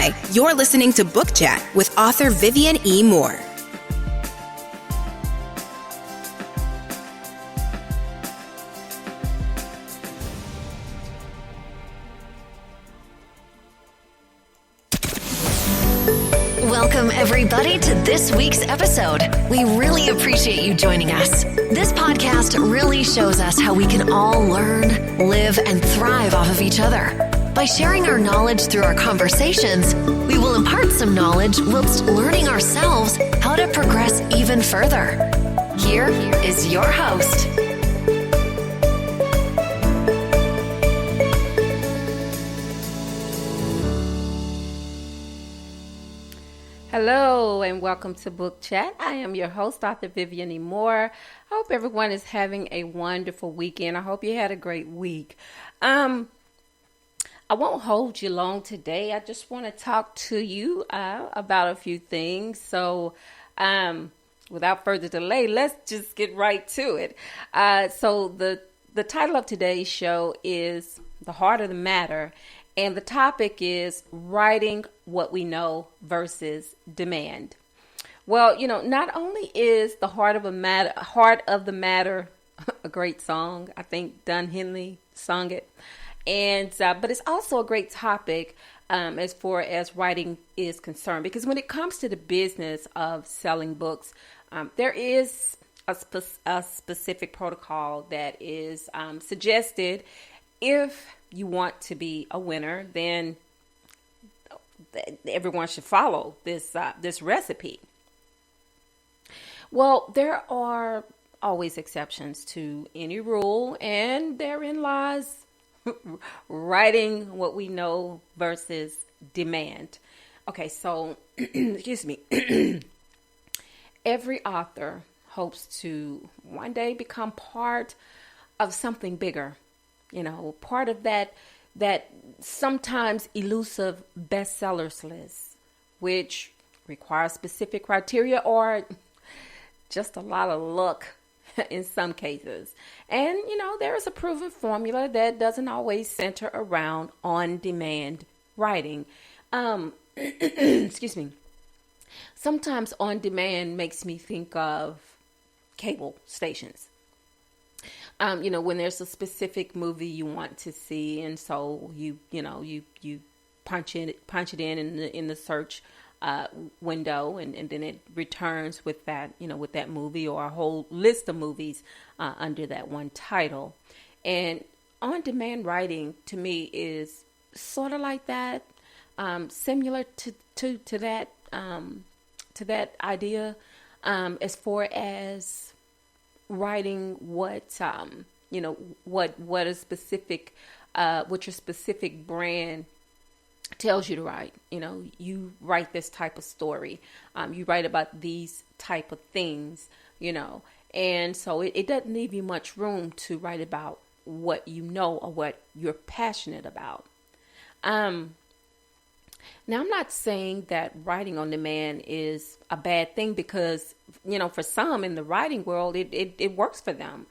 Hi, you're listening to Book Chat with author Vivian E. Moore. Welcome, everybody, to this week's episode. We really appreciate you joining us. This podcast really shows us how we can all learn, live, and thrive off of each other. By sharing our knowledge through our conversations, we will impart some knowledge whilst learning ourselves how to progress even further. Here is your host. Hello and welcome to Book Chat. I am your host, Author Vivian E. Moore. I hope everyone is having a wonderful weekend. I hope you had a great week. I won't hold you long today. I just want to talk to you about a few things. So without further delay, let's just get right to it. So the title of today's show is The Heart of the Matter. And the topic is writing what we know versus demand. Well, you know, not only is The Heart of the Matter a great song. I think Don Henley sung it. And but it's also a great topic as far as writing is concerned, because when it comes to the business of selling books, there is a specific protocol that is suggested. If you want to be a winner, then everyone should follow this recipe. Well, there are always exceptions to any rule, and therein lies writing what we know versus demand. Okay, so excuse me. Every author hopes to one day become part of something bigger. You know, part of that sometimes elusive bestsellers list, which requires specific criteria or just a lot of luck in some cases. And, you know, there is a proven formula that doesn't always center around on-demand writing. Excuse me. Sometimes on-demand makes me think of cable stations. You know, when there's a specific movie you want to see, and so you punch it in the search window, and then it returns with that movie or a whole list of movies under that one title. And on-demand writing to me is sort of like that, similar to that idea, as far as writing what a specific what your specific brand tells you to write. You know, you write this type of story, you write about these type of things, you know, and so it doesn't leave you much room to write about what you know or what you're passionate about. Now, I'm not saying that writing on demand is a bad thing, because, you know, for some in the writing world, it works for them.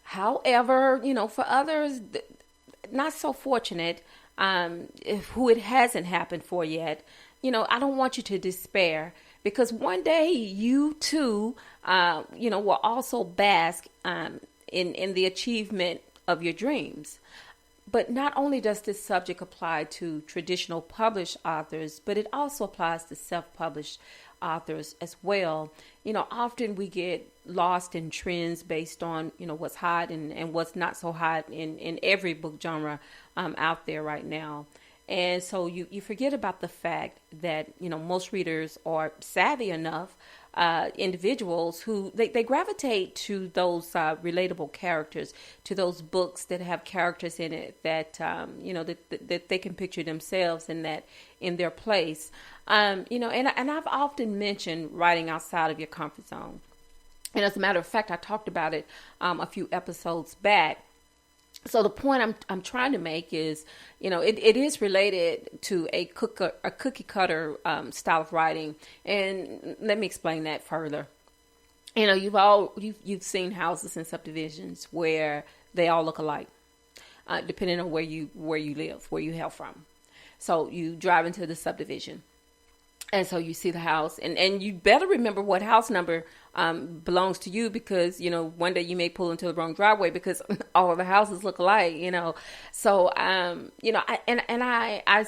However, you know, for others, not so fortunate, who it hasn't happened for yet, you know, I don't want you to despair, because one day you too, will also bask in the achievement of your dreams. But not only does this subject apply to traditional published authors, but it also applies to self-published authors as well. You know, often we get lost in trends based on, you know, what's hot and what's not so hot in every book genre out there right now. And so you forget about the fact that, you know, most readers are savvy enough individuals who they gravitate to those relatable characters, to those books that have characters in it that that they can picture themselves in their place. And I've often mentioned writing outside of your comfort zone. And as a matter of fact, I talked about it a few episodes back. So the point I'm trying to make is, you know, it is related to a cookie cutter style of writing, and let me explain that further. You know, you've seen houses and subdivisions where they all look alike, depending on where you live, where you hail from. So you drive into the subdivision. And so you see the house, and you better remember what house number belongs to you, because, one day you may pull into the wrong driveway because all of the houses look alike, So, I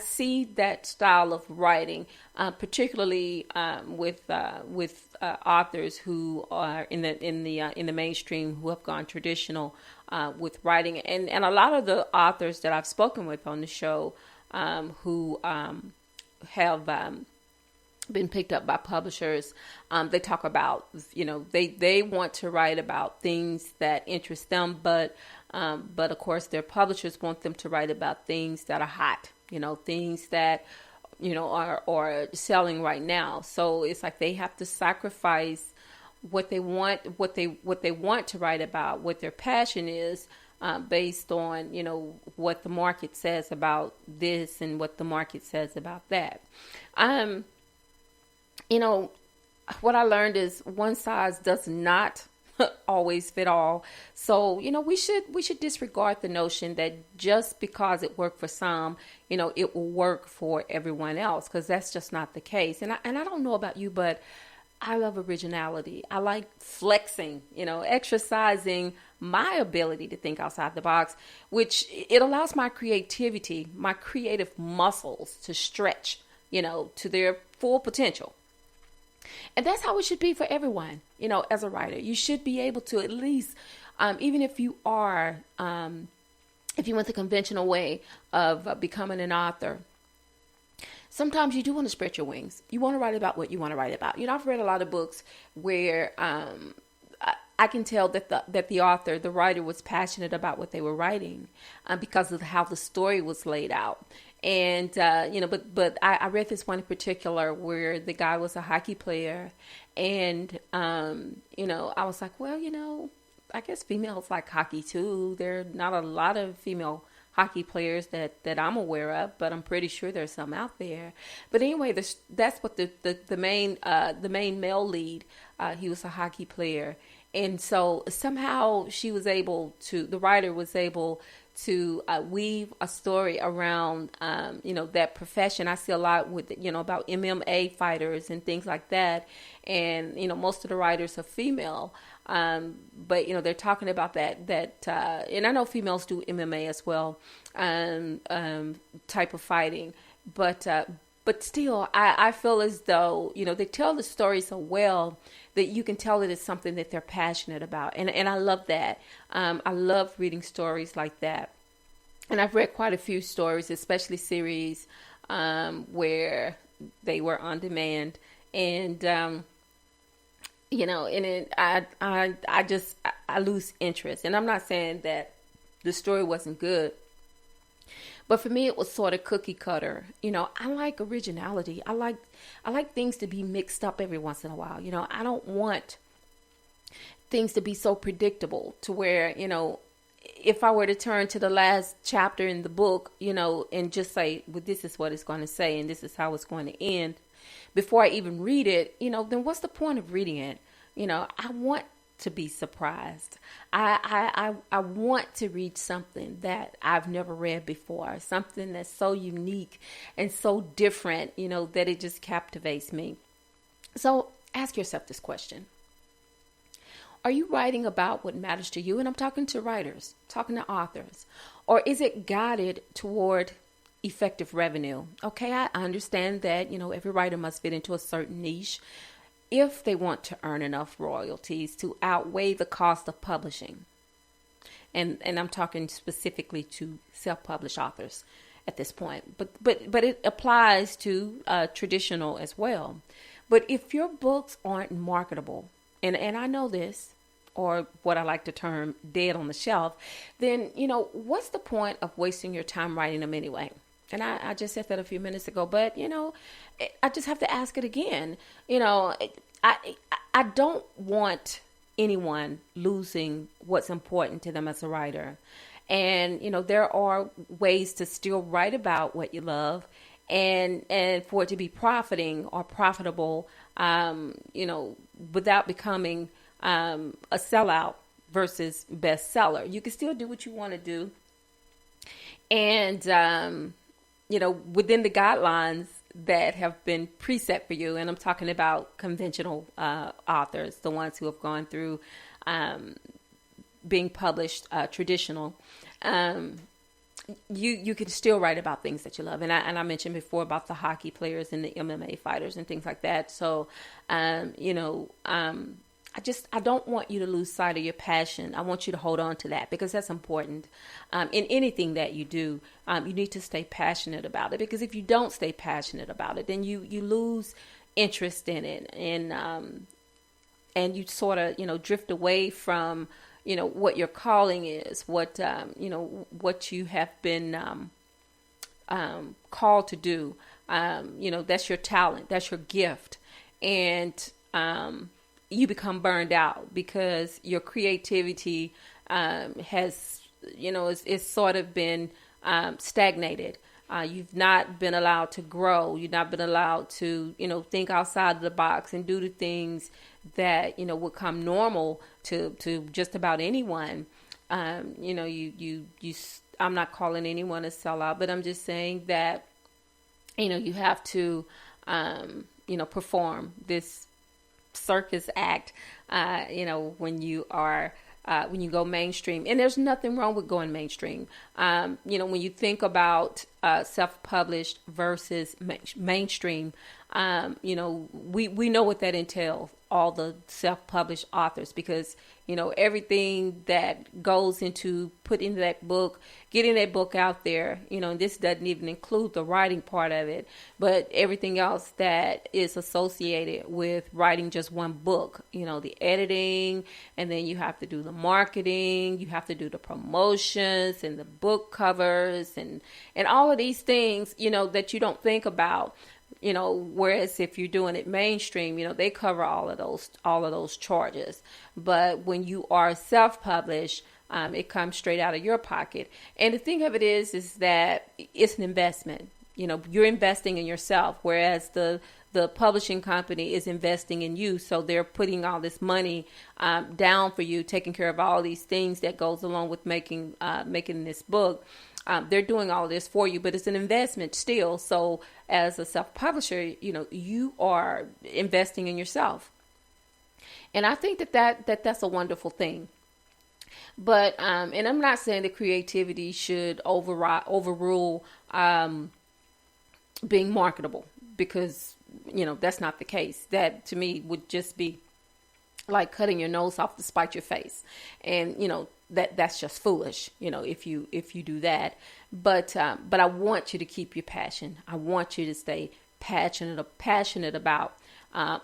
see that style of writing, particularly with authors who are in the mainstream, who have gone traditional with writing, and a lot of the authors that I've spoken with on the show who have been picked up by publishers, they talk about, they want to write about things that interest them, but of course their publishers want them to write about things that are hot, things that, are selling right now. So it's like they have to sacrifice what they want to write about, what their passion is, based on, what the market says about this and what the market says about that. What I learned is one size does not always fit all. So, we should disregard the notion that just because it worked for some, it will work for everyone else, because that's just not the case. And I don't know about you, but I love originality. I like flexing, exercising my ability to think outside the box, which it allows my creativity, my creative muscles to stretch, to their full potential. And that's how it should be for everyone, as a writer. You should be able to at least, even if you are, if you went the conventional way of becoming an author, sometimes you do want to spread your wings. You want to write about what you want to write about. I've read a lot of books where I can tell that the author, the writer, was passionate about what they were writing because of how the story was laid out. And, but I read this one in particular where the guy was a hockey player, and, I was like, well, I guess females like hockey too. There are not a lot of female hockey players that I'm aware of, but I'm pretty sure there's some out there. But anyway, that's what the main male lead, he was a hockey player. And so somehow the writer was able to weave a story around, that profession. I see a lot with, about MMA fighters and things like that. And, most of the writers are female. But, they're talking about that, and I know females do MMA as well, type of fighting. But still, I feel as though, they tell the story so well that you can tell that it's something that they're passionate about. And I love that. I love reading stories like that. And I've read quite a few stories, especially series where they were on demand. And, I lose interest. And I'm not saying that the story wasn't good, but for me, it was sort of cookie cutter. I like originality. I like things to be mixed up every once in a while. I don't want things to be so predictable to where, if I were to turn to the last chapter in the book, and just say, well, this is what it's going to say, and this is how it's going to end, before I even read it, then what's the point of reading it? I want to be surprised. I want to read something that I've never read before, something that's so unique and so different, that it just captivates me. So ask yourself this question. Are you writing about what matters to you? And I'm talking to writers, talking to authors. Or is it guided toward effective revenue? Okay, I understand that, every writer must fit into a certain niche if they want to earn enough royalties to outweigh the cost of publishing. And I'm talking specifically to self-published authors at this point. But it applies to traditional as well. But if your books aren't marketable, and I know this, or what I like to term dead on the shelf, then, what's the point of wasting your time writing them anyway? And I just said that a few minutes ago, but, I just have to ask it again. I don't want anyone losing what's important to them as a writer. And, there are ways to still write about what you love and for it to be profiting or profitable, without becoming a sellout versus bestseller. You can still do what you want to do. And, within the guidelines that have been preset for you. And I'm talking about conventional authors, the ones who have gone through being published traditional. You can still write about things that you love. And I mentioned before about the hockey players and the MMA fighters and things like that. So, I don't want you to lose sight of your passion. I want you to hold on to that because that's important. In anything that you do, you need to stay passionate about it, because if you don't stay passionate about it, then you lose interest in it, and you sort of, drift away from, what your calling is, what you have been called to do. That's your talent, that's your gift. And you become burned out because your creativity has, it's sort of been stagnated. You've not been allowed to grow. You've not been allowed to, think outside of the box and do the things that, would come normal to just about anyone. I'm not calling anyone a sellout, but I'm just saying that, you have to, perform this circus act, when you are, when you go mainstream. And there's nothing wrong with going mainstream. When you think about self-published versus mainstream, we know what that entails, all the self-published authors, because, everything that goes into putting that book, getting that book out there, and this doesn't even include the writing part of it, but everything else that is associated with writing just one book, the editing, and then you have to do the marketing, you have to do the promotions and the book covers and all of these things, that you don't think about. Whereas if you're doing it mainstream, they cover all of those charges. But when you are self-published, it comes straight out of your pocket. And the thing of it is that it's an investment. You're investing in yourself, whereas the publishing company is investing in you. So they're putting all this money down for you, taking care of all these things that goes along with making this book. They're doing all this for you, but it's an investment still. So as a self-publisher, you are investing in yourself. And I think that's a wonderful thing. But, and I'm not saying that creativity should overrule being marketable, because, that's not the case. That to me would just be like cutting your nose off to spite your face. And, that's just foolish, if you do that. But I want you to keep your passion. I want you to stay passionate about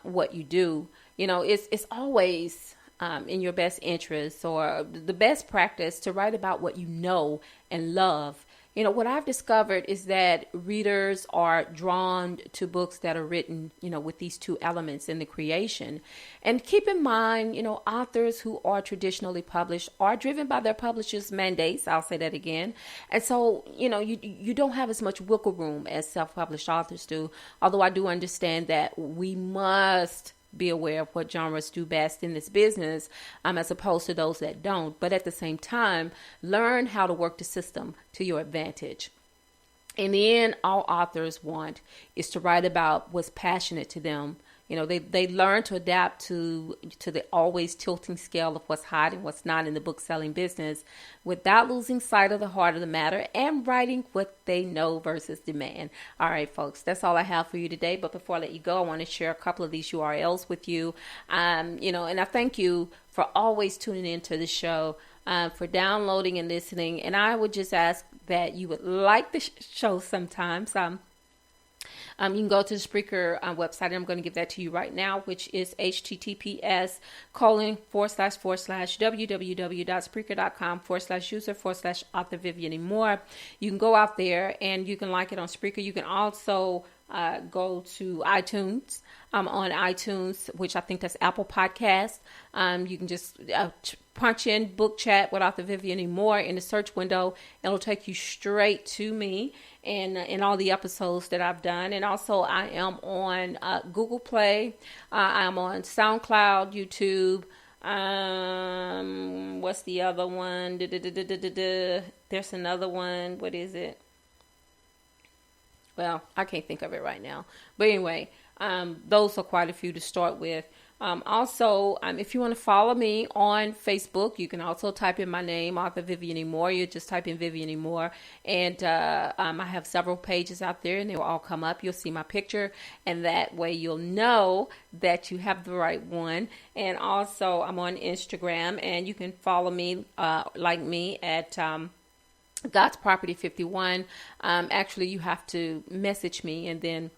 what you do. It's always in your best interest, or the best practice, to write about what you know and love. What I've discovered is that readers are drawn to books that are written, with these two elements in the creation. And keep in mind, authors who are traditionally published are driven by their publishers' mandates. I'll say that again. And so, you don't have as much wiggle room as self-published authors do. Although I do understand that we must be aware of what genres do best in this business, as opposed to those that don't. But at the same time, learn how to work the system to your advantage. In the end, all authors want is to write about what's passionate to them. They learn to adapt to the always tilting scale of what's hot and what's not in the book selling business, without losing sight of the heart of the matter and writing what they know versus demand. All right, folks, that's all I have for you today. But before I let you go, I want to share a couple of these URLs with you. And I thank you for always tuning into the show, for downloading and listening. And I would just ask that you would like the show sometimes. You can go to the Spreaker website, and I'm going to give that to you right now, which is https://www.spreaker.com/user/author Vivian and more. You can go out there and you can like it on Spreaker. You can also go to iTunes. On iTunes, which I think that's Apple Podcast. You can just punch in Book Chat with Author Vivian and more in the search window. It'll take you straight to me and all the episodes that I've done. And also I am on Google Play. I'm on SoundCloud, YouTube. What's the other one? There's another one. What is it? Well, I can't think of it right now. But anyway, those are quite a few to start with. Also, if you want to follow me on Facebook, you can also type in my name, Author Vivian E. Moore. You just type in Vivian E. Moore. And I have several pages out there, and they will all come up. You'll see my picture, and that way you'll know that you have the right one. And also, I'm on Instagram, and you can follow me, like me, at God's Property 51. Actually, you have to message me, and then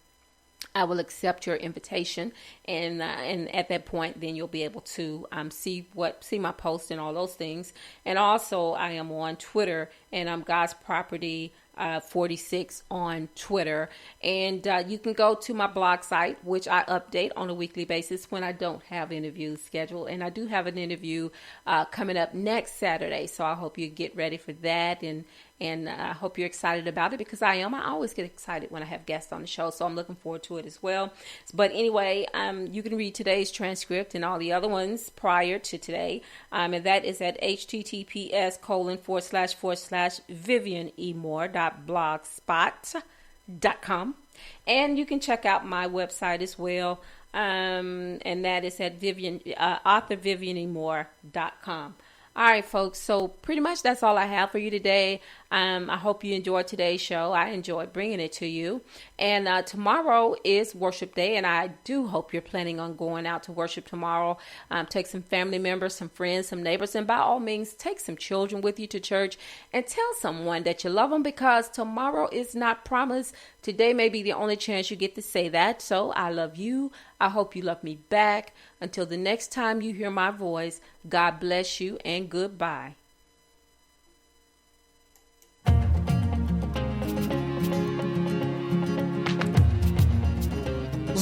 I will accept your invitation, and at that point, then you'll be able to see my posts and all those things. And also, I am on Twitter, and I'm God's Property 46 on Twitter. And you can go to my blog site, which I update on a weekly basis when I don't have interviews scheduled. And I do have an interview coming up next Saturday, so I hope you get ready for that. And I hope you're excited about it, because I am. I always get excited when I have guests on the show, so I'm looking forward to it as well. But anyway, you can read today's transcript and all the other ones prior to today, and that is at https://vivianemore.blogspot.com. And you can check out my website as well, and that is at authorvivianemore.com. All right, folks. So pretty much that's all I have for you today. I hope you enjoyed today's show. I enjoyed bringing it to you. And tomorrow is worship day, and I do hope you're planning on going out to worship tomorrow. Take some family members, some friends, some neighbors, and by all means, take some children with you to church, and tell someone that you love them, because tomorrow is not promised. Today may be the only chance you get to say that. So I love you. I hope you love me back. Until the next time you hear my voice, God bless you and goodbye.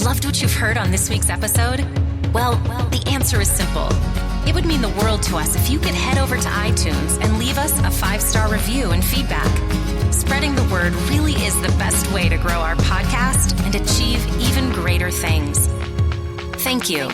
Loved what you've heard on this week's episode? Well, the answer is simple. It would mean the world to us if you could head over to iTunes and leave us a 5-star review and feedback. Spreading the word really is the best way to grow our podcast and achieve even greater things. Thank you.